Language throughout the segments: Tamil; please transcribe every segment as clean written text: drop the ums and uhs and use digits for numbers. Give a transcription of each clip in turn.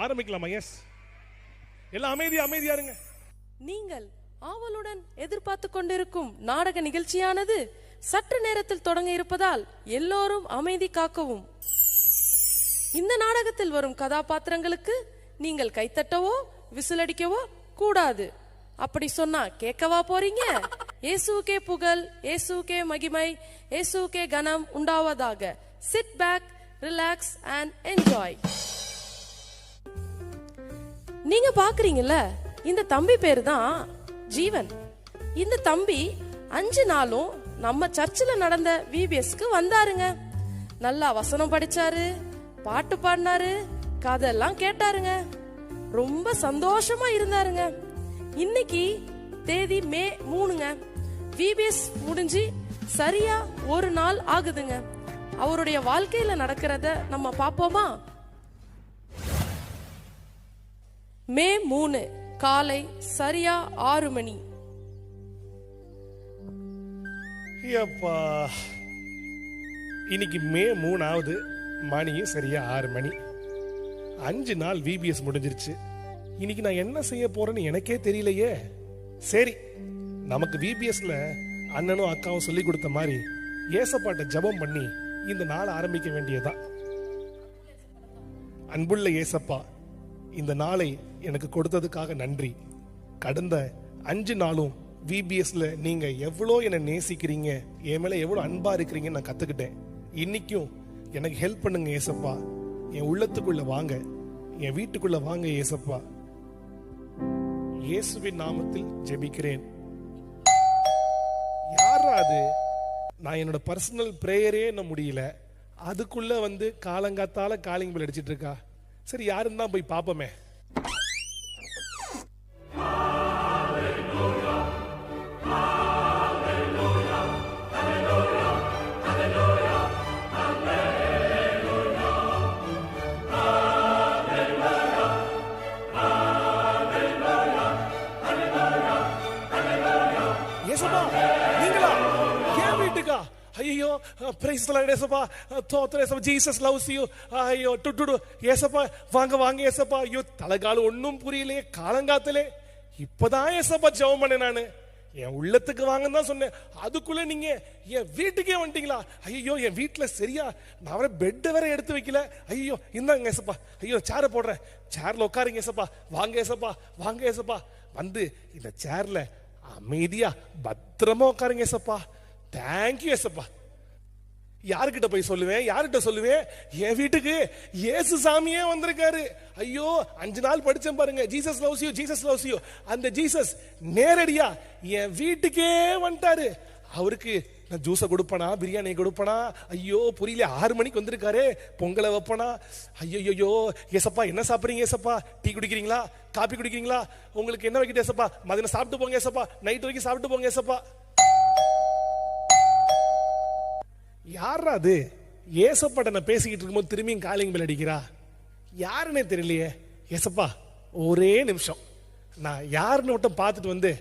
ஆரம்பிக்கலாமா? எஸ், எல்லாம் அமைதியா இருங்க. நீங்கள் ஆவலுடன் எதிர்பார்த்து கொண்டிருக்கும் நாடக நிகழ்ச்சியானது சற்று நேரத்தில் தொடங்க இருப்பதால் எல்லோரும் அமைதி காக்கவும். இந்த நாடகத்தில் வரும் கதாபாத்திரங்களுக்கு நீங்கள் கைத்தட்டவோ விசிலடிக்கவோ கூடாது. அப்படி சொன்னா கேட்கவா போறீங்க? இயேசுவுக்கே புகழ், இயேசுவுக்கே மகிமை, இயேசுவுக்கே கனம் உண்டாவதாக. Sit back, relax and enjoy. நீங்க பாக்குறீங்கல்ல, இந்த தம்பி பேரு தான் ஜீவன். இந்த தம்பி 5 நாளும் நம்ம சர்ச்சில் நடந்த விபிஎஸ்க்கு வந்தாருங்க. நல்லா வசனம் படிச்சாரு, பாட்டு பாடினாரு, கதையெல்லாம் கேட்டாருங்க. ரொம்ப சந்தோஷமா இருந்தாருங்க. இன்னைக்கு தேதி மே 3ங்க. விபிஎஸ் முடிஞ்சு சரியா 1 நாள் ஆகுதுங்க. அவருடைய வாழ்க்கையில நடக்கிறத நம்ம பாப்போமா? மே 3 காலை சரியா 6 மணி. அப்பா, இன்னைக்கு மே 3 ஆகுது, மணியும் சரியா 6 மணி. 5 நாள் விபிஎஸ் முடிஞ்சிருச்சு. இன்னைக்கு நான் என்ன செய்ய போறேன்னு எனக்கே தெரியலையே. சரி, நமக்கு விபிஎஸ்ல அண்ணனும் அக்காவும் சொல்லி கொடுத்த மாதிரி ஏசப்பாட்ட ஜெபம் பண்ணி இந்த நாள் ஆரம்பிக்க வேண்டியதுதான். அன்புள்ள ஏசப்பா, இந்த நாளை எனக்கு கொடுத்ததுக்காக நன்றி. கடந்த 5 நாளும் விபிஎஸ்ல நீங்க எவ்வளோ என்னை நேசிக்கிறீங்க, என் மேல எவ்வளோ அன்பா இருக்கிறீங்கன்னு நான் கத்துக்கிட்டேன். இன்னைக்கும் எனக்கு ஹெல்ப் பண்ணுங்க ஏசப்பா. என் உள்ளத்துக்குள்ள வாங்க, என் வீட்டுக்குள்ள வாங்க ஏசப்பா. இயேசுவின் நாமத்தில் ஜெபிக்கிறேன். யாரா அது? நான் என்னோட பர்சனல் பிரேயரே என்ன முடியல, அதுக்குள்ள காலங்காத்தால காலிங் பெல் அடிச்சிட்டு இருக்கா. சரி, யாருன்னு தான் போய் பாப்போமே. ஐயோ, பிரைஸ் தி லார்ட் ஏசப்பா, தோத்திரம் ஏசப்பா, ஜீசஸ் லவ்ஸ் யூ. ஐயோ டுடு ஏசப்பா, வாங்க ஏசப்பா. ஐயோ, தலைகால ஒன்னும் புரியலையே காலங்காத்தலே. இப்பதான் ஏசப்பா ஜெபம் பண்ணேன் நானு. என் உள்ளத்துக்கு வாங்கன்னு தான் சொன்னேன், அதுக்குள்ள நீங்க என் வீட்டுக்கே வந்துட்டீங்களா? ஐயோ, என் வீட்டுல சரியா நான் வேற பெட் வேற எடுத்து வைக்கல. ஐயோ, இந்தாங்க ஏசப்பா. ஐயோ, சேரை போடுறேன், சேர்ல உட்காருங்க ஏசப்பா. வாங்க ஏசப்பா. இந்த சேர்ல அமைதியா பத்திரமா உட்காருங்க ஏசப்பா. தேங்க்யூ ஏசப்பா. யாருக்கிட்ட போய் சொல்லுவேன்? என் வீட்டுக்கு இயேசு சாமியே வந்திருக்காரு. ஐயோ, 5 நாள் படிச்சேன் பாருங்க, ஜீசஸ் லவ்ஸ் யூ. அந்த ஜீசஸ் நேரடியா என் வீட்டுக்கே வந்துட்டாரு. அவருக்கு நான் ஜூஸை கொடுப்பனா, பிரியாணி கொடுப்பனா? ஐயோ புரியல. 6 மணிக்கு வந்திருக்காரு, பொங்கலை வைப்பனா? ஐயோ ஏசப்பா, என்ன சாப்பிடுறீங்க ஏசப்பா? டீ குடிக்கிறீங்களா, காபி குடிக்கிறீங்களா? உங்களுக்கு என்ன வைக்கிட்டு ஏசப்பா? மதியம் சாப்பிட்டு போங்க ஏசப்பா, நைட் வரைக்கும் சாப்பிட்டு போங்க ஏசப்பா. யாரா அது? ஏசப்பாட்ட நான் பேசிக்கிட்டு இருக்கும்போது திரும்பியும் காலிங் பெல் அடிக்கிறா. யாருன்னே தெரியலையே. ஏசப்பா, ஒரே நிமிஷம், நான் யாருன்னு மட்டும் பார்த்துட்டு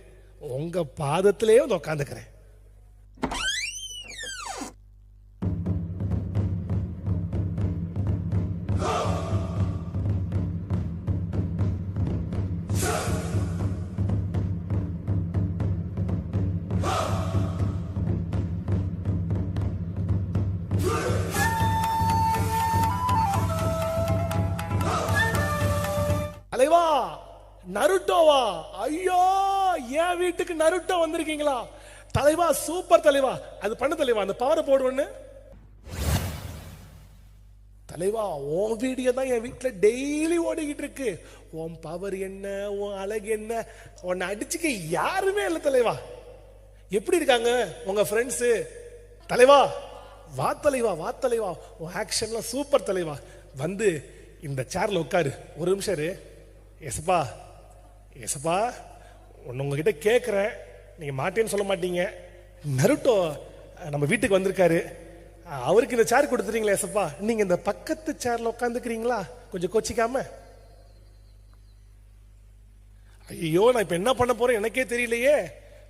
உங்க பாதத்திலே உட்காந்துக்கிறேன். தலைவா, நருட்டோவா? ஐயோ, என் வீட்டுக்கு நருட்டோ வந்திருக்கீங்களா? தலைவா, சூப்பர் தலைவா. அது பண்ணு தலைவா, அந்த பவரை போடுவோன்னு. தலைவா, உன் வீடியோ தான் என் வீட்டுல டெய்லி ஓடிக்கிட்டு இருக்கு. உன் பவர் என்ன, உன் அழகு என்ன, உன்னை அடிச்சுக்க யாருமே இல்லை தலைவா. எப்படி இருக்காங்க உங்க ஃப்ரெண்ட்ஸ்? தலைவா, வா தலைவா. உன் ஆக்ஷன்லாம் சூப்பர் தலைவா. இந்த சேர்ல உட்காரு, ஒரு நிமிஷம் இரு. ஏசப்பா, உங்ககிட்ட கேட்குறேன், நீங்க மாட்டேன்னு சொல்ல மாட்டீங்க. நருட்டோ நம்ம வீட்டுக்கு வந்திருக்காரு, அவருக்கு இந்த சேர் கொடுத்துறீங்களா ஏசப்பா? நீங்க இந்த பக்கத்து சேர்ல உட்காந்துக்கிறீங்களா, கொஞ்சம் கோச்சிக்காம? ஐயோ, நான் இப்ப என்ன பண்ண போறேன் எனக்கே தெரியலையே.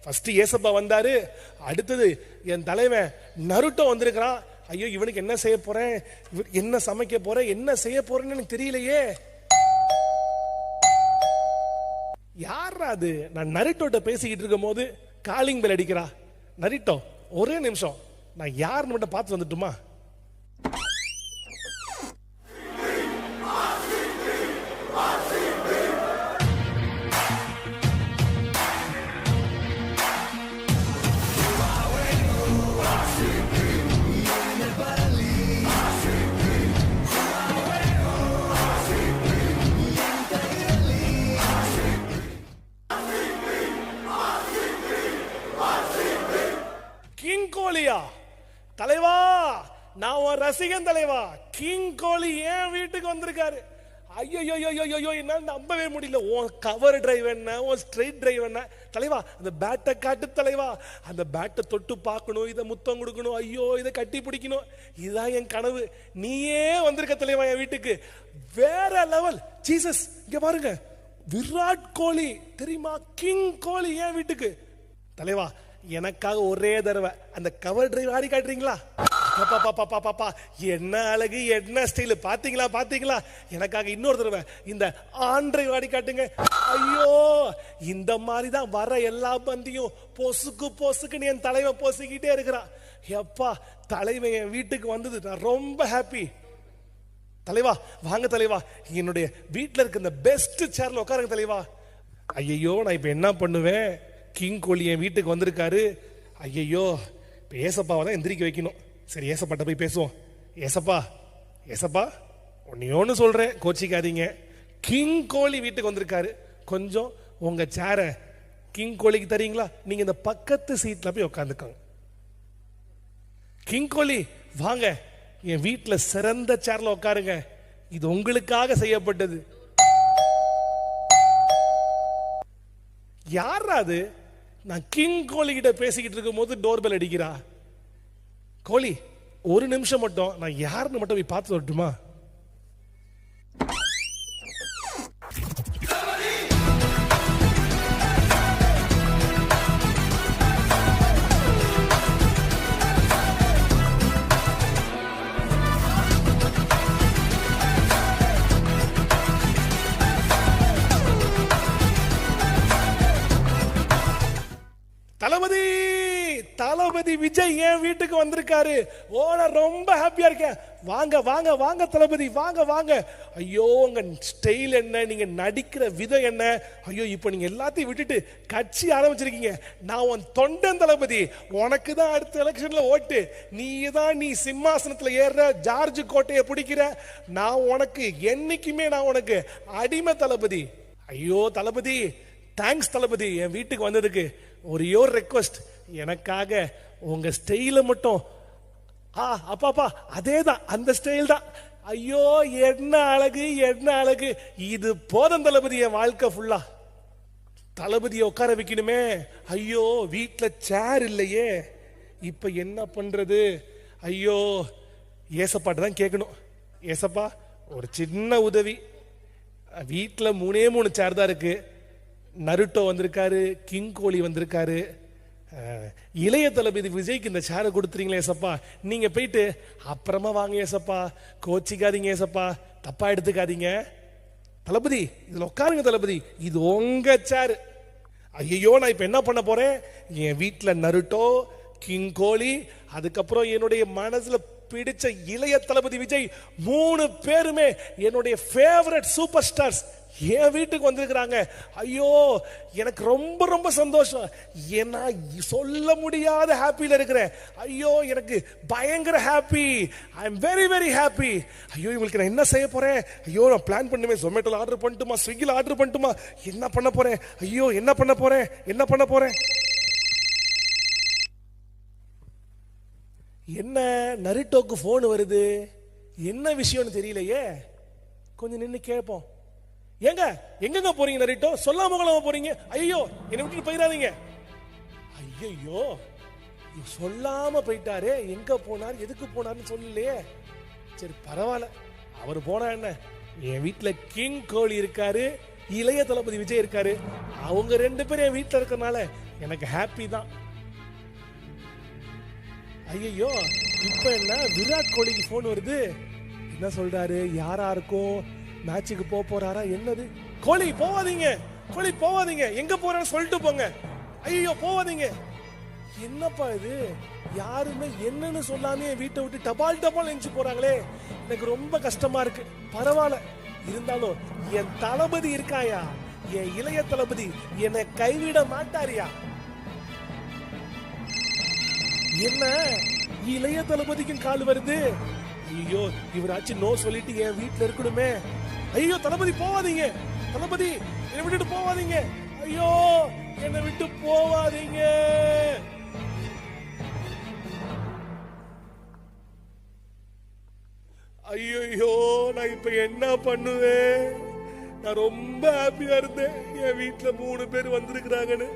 ஃபர்ஸ்ட் ஏசப்பா வந்தாரு, அடுத்தது என் தலைவன் நருட்டோ வந்திருக்கிறான். ஐயோ, இவனுக்கு என்ன செய்ய போறேன், என்ன சமைக்க போறேன், என்ன செய்ய போறேன்னு எனக்கு தெரியலையே. யாரா அது? நான் நரிட்டோட்ட பேசிக்கிட்டு இருக்கும் போது காலிங் பெல் அடிக்கிறா. நரிட்டோ, ஒரே நிமிஷம், நான் யாருன்னு மட்டும் பார்த்து வந்துட்டுமா? கிங் கோலியா? தலைவா, நான் உன் ரசிகன் தலைவா. கிங் கோலி ஏன் வீட்டுக்கு வந்திருக்காரு. ஐயோ, என்னால நம்பவே முடியல. உன் கவர் டிரைவ் என்ன, உன் ஸ்ட்ரெயிட் டிரைவ் என்ன தலைவா? அந்த பேட்டை காட்டு தலைவா. அந்த பேட்டை தொட்டு பார்க்கணும், இதை முத்தம் கொடுக்கணும், ஐயோ இதை கட்டி பிடிக்கணும். இதுதான் என் கனவு. நீயே வந்திருக்க தலைவா என் வீட்டுக்கு. வேற லெவல். ஜீசஸ், இங்க பாருங்க, விராட் கோலி தெரியுமா? கிங் கோலி ஏன் வீட்டுக்கு. தலைவா, எனக்காக ஒரே தடவை அந்த கவர் டிரைவ் ஆடி காட்டுறீங்களா? பாப்பா, என்ன அழகு, என்ன ஸ்டைல், பாத்தீங்களா? எனக்காக இன்னொரு தடவை இந்த ஆன் டிரைவ் ஆடி காட்டுங்க. ஐயோ, இந்த மாதிரி தான் வர எல்லா பந்தியும் பொசுக்குன்னு என் தலைவன் பொசுக்கிட்டே இருக்கிறான். எப்பா, தலைவன் என் வீட்டுக்கு வந்தது நான் ரொம்ப ஹாப்பி. தலைவா, வாங்க தலைவா, என்னுடைய வீட்டில் இருக்க இந்த பெஸ்ட் சேர்ல உட்காருங்க தலைவா. ஐயோ, நான் இப்ப என்ன பண்ணுவேன்? கிங் கோலி என் வீட்டுக்கு வந்திருக்காரு. ஐயோ, இப்போ ஏசப்பாவை தான் எந்திரிக்க வைக்கணும். சரி, ஏசப்பாட்ட போய் பேசுவோம். ஏசப்பா, ஒன்னு சொல்றேன், கோச்சிக்காதீங்க. கிங் கோலி வீட்டுக்கு வந்திருக்காரு. கொஞ்சம் உங்க சேரை கிங் கோலிக்கு தரீங்களா? நீங்க இந்த பக்கத்து சீட்ல போய் உட்காந்துக்கோங்க. கிங் கோலி, வாங்க, என் வீட்டில் சிறந்த சேர்ல உட்காருங்க. இது உங்களுக்காக செய்யப்பட்டது. யாரா அது? நான் கிங் கோலி கிட்ட பேசிக்கிட்டு இருக்கும் போது டோர் பெல் அடிக்கிறா. கோலி, ஒரு நிமிஷம் மட்டும், நான் யாருன்னு மட்டும் போய் பார்த்து வரட்டுமா? தளபதி விஜய் என் வீட்டுக்கு வந்திருக்காரு. ஓ, நான் ரொம்ப ஹாப்பியா இருக்கேன். வாங்க தளபதி, வாங்க. ஐயோ, உங்க ஸ்டைல் என்ன, நீங்க நடிக்கிற விதம் என்ன. ஐயோ, இப்போ நீங்க எல்லாத்தையும் விட்டுட்டு கட்சி ஆரம்பிச்சிருக்கீங்க. நான் உன் தொண்டன் தளபதி. உனக்கு தான் அடுத்த எலெக்ஷன்ல ஓட்டு. நீ சிம்மாசனத்துல ஏற, ஜார்ஜ் கோட்டையை பிடிக்கிற. நான் உனக்கு என்னைக்குமே நான் உனக்கு அடிமை தளபதி. ஐயோ தளபதி, தேங்க்ஸ் தளபதி, என் வீட்டுக்கு வந்ததுக்கு. ஒரே ஒரு ரெக்வஸ்ட், எனக்காக உங்க ஸ்டைல மட்டும். அப்பா, அதேதான், அந்த ஸ்டைல் தான். ஐயோ, என்ன அழகு. இது போதும் தளபதி, என் வாழ்க்கை ஃபுல்லா. தளபதியை உட்கார வைக்கணுமே. ஐயோ, வீட்டுல சேர் இல்லையே, இப்ப என்ன பண்றது? ஐயோ, ஏசப்பாட்டு தான் கேட்கணும். ஏசப்பா, ஒரு சின்ன உதவி. வீட்டுல 3 சேர் தான் இருக்கு. நருட்டோ வந்திருக்காரு, கிங் கோலி வந்திருக்காரு. இளைய தளபதி விஜய்க்கு இந்த சேரை கொடுத்துறீங்களே ஏசப்பா. நீங்க போயிட்டு அப்புறமா வாங்க ஏசப்பா. கோச்சிக்காதீங்க ஏசப்பா, தப்பா எடுத்துக்காதீங்க. தளபதி, இதுல உட்காருங்க தளபதி, இது உங்க சேர். ஐயோ, நான் இப்ப என்ன பண்ண போறேன்? என் வீட்டுல நருட்டோ, கிங் கோலி, அதுக்கப்புறம் என்னுடைய மனசுல பிடிச்ச இளைய தளபதி விஜய் 3 பேருமே என்னுடைய ஃபேவரட் சூப்பர் ஸ்டார்ஸ் என் வீட்டுக்கு வந்திருக்கிறாங்க. ஐயோ, எனக்கு ரொம்ப சந்தோஷம். ஏன்னா சொல்ல முடியாத ஹாப்பியில இருக்கிறேன். ஐயோ, எனக்கு பயங்கர happy. I am very happy. ஐயோ, இவங்களுக்கு நான் என்ன செய்ய போறேன்? ஐயோ, நான் பிளான் பண்ணுவேன். ஜொமேட்டோல ஆர்டர் பண்ணட்டுமா, ஸ்விக்கில ஆர்டர் பண்ணட்டுமா, என்ன பண்ண போறேன்? ஐயோ, என்ன பண்ண போறேன்? என்ன, நருட்டோக்கு போன் வருது. என்ன விஷயம்னு தெரியலையே. கொஞ்சம் நின்று கேட்போம். எங்க போறீங்க நருட்டோ? சொல்லாம போறீங்க? ஐயோ, என்னை விட்டுட்டு போயிடாதீங்க. ஐயோ, சொல்லாம போயிட்டாரே. எங்க போனார், எதுக்கு போனார்னு சொல்லலையே. சரி, பரவாயில்ல, அவர் போனா என்ன. என் வீட்டுல கிங் கோலி இருக்காரு, இளைய தளபதி விஜய் இருக்காரு. அவங்க 2 பேரும் என் வீட்டுல இருக்கறனால எனக்கு ஹாப்பி தான். ஐயோ, இப்ப என்ன, விராட் கோலிக்கு போன் வருது. என்ன சொல்றாரு? யாரா இருக்கும், மேட்சுக்கு போறாரா? என்னது? கோலி போவாதீங்க. கோழி போவாதீங்க, எங்க போறேன்னு சொல்லிட்டு போங்க. ஐயோ போவாதீங்க. என்னப்பா இது, யாருமே என்னன்னு சொல்லாமே வீட்டை விட்டு டபால் டபால் எஞ்சி போறாங்களே, எனக்கு ரொம்ப கஷ்டமா இருக்கு. பரவாயில்ல, இருந்தாலும் என் தளபதி இருக்காயா, என் இளைய தளபதி என்னை கைவிட மாட்டாரியா. என்ன இளைய தளபதிக்கும் கால் வருது. ஐயோ இவராச்சும் நோ சொல்லிட்டு என் வீட்டுல இருக்கணுமே. ஐயோ தளபதி போவாதீங்க, தளபதி என்னை விட்டுட்டு போவாதீங்க. ஐயோ என்னை விட்டு போவாதீங்க. ஐயோ நான் இப்ப என்ன பண்ணுவேன்? நான் ரொம்ப ஹாப்பியா இருந்தேன், என் வீட்டுல 3 பேர் வந்திருக்கிறாங்கன்னு.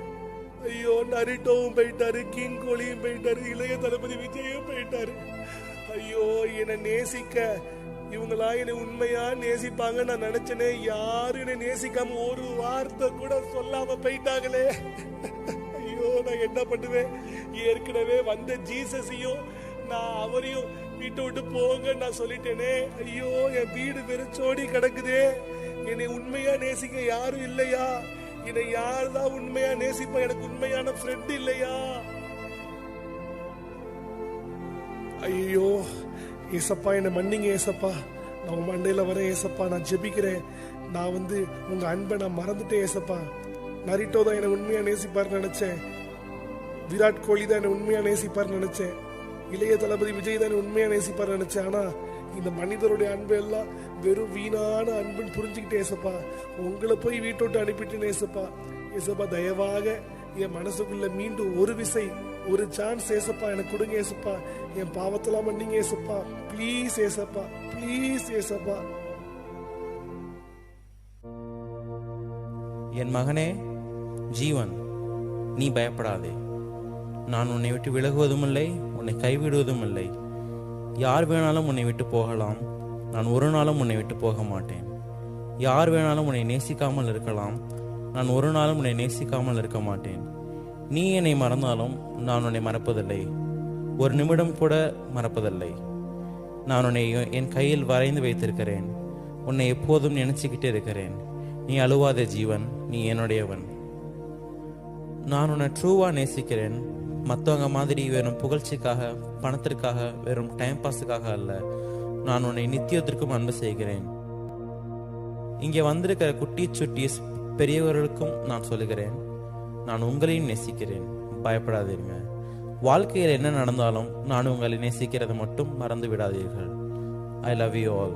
ஐயோ நரிட்டோவும் போயிட்டாரு, கிங் கோலியும் போயிட்டாரு, இளைய தளபதி விஜயும் போயிட்டாரு. ஐயோ என்னை நேசிக்க இவங்களா என்னை உண்மையா நேசிப்பாங்க நான் நினைச்சனே, யாரும் என்னை நேசிக்காம ஒரு வார்த்தை கூட சொல்லாம போயிட்டாங்களே. ஐயோ நான் என்ன பண்ணுவேன்? ஏற்கனவே வந்த ஜீசஸையும் நான் அவரையும் வீட்டை விட்டு போங்க நான் சொல்லிட்டேனே. ஐயோ என் வீடு வெறிச்சோடி கிடக்குதே. என்னை உண்மையா நேசிக்க யாரும் இல்லையா? என்னை யாருதான் உண்மையா நேசிப்பா? எனக்கு உண்மையான ஃப்ரெண்ட் இல்லையா? ஐயோ ஏசப்பா என்னை மன்னிங்க ஏசப்பா, நான் உங்க மண்டையில வரேன் ஏசப்பா, நான் ஜெபிக்கிறேன். நான் உங்க அன்பை நான் மறந்துட்டேன் ஏசப்பா. நரிட்டோ தான் என்னை உண்மையா நேசிப்பார் நினைச்சேன், விராட் கோலி தான் என்னை உண்மையா நேசிப்பார் நினைச்சேன், இளைய தளபதி விஜய் தான் உண்மையா நேசிப்பார் நினைச்சேன். ஆனா இந்த மனிதருடைய அன்பு எல்லாம் வெறும் வீணான அன்புன்னு புரிஞ்சுக்கிட்டே ஏசப்பா, உங்களை போய் வீட்டை விட்டு அனுப்பிட்டேன் ஏசப்பா. ஏசப்பா தயவாக என் மனசுக்குள்ள மீண்டும் ஒரு விசை, ஒரு சான்ஸ் ஏசப்பா எனக்கு கொடுங்க ஏசப்பா. என் பாவத்தெல்லாம் மன்னிங்க ஏசப்பா, ப்ளீஸ் ஏசப்பா, ப்ளீஸ் ஏசப்பா. என் மகனே ஜீவன், நீ பயப்படாதே. நான் உன்னை விட்டு விலகுவதும் இல்லை, உன்னை கைவிடுவதும் இல்லை. யார் வேணாலும் உன்னை விட்டு போகலாம், நான் ஒரு நாளும் உன்னை விட்டு போக மாட்டேன். யார் வேணாலும் உன்னை நேசிக்காமல் இருக்கலாம், நான் ஒரு நாளும் உன்னை நேசிக்காமல் இருக்க மாட்டேன். நீ என்னை மறந்தாலும் நான் உன்னை மறப்பதில்லை, ஒரு நிமிடம் கூட மறப்பதில்லை. நான் உன்னை என் கையில் வரைந்து வைத்திருக்கிறேன், உன்னை எப்போதும் நினைச்சுக்கிட்டே இருக்கிறேன். நீ அழுவாத ஜீவன், நீ என்னுடையவன். நான் உன்னை ட்ரூவா நேசிக்கிறேன். மற்றவங்க மாதிரி வெறும் புகழ்ச்சிக்காக, பணத்திற்காக, வெறும் டைம் பாஸுக்காக அல்ல. நான் உன்னை நித்தியத்திற்கும் அன்பு செய்கிறேன். இங்கே வந்திருக்கிற குட்டி சுட்டி பெரியவர்களுக்கும் நான் சொல்லுகிறேன், நான் உங்களையும் நேசிக்கிறேன், பயப்படாதீங்க. வாழ்க்கையில் என்ன நடந்தாலும் நான் உங்களை நேசிக்கிறதை மட்டும் மறந்து விடாதீர்கள். I love you all.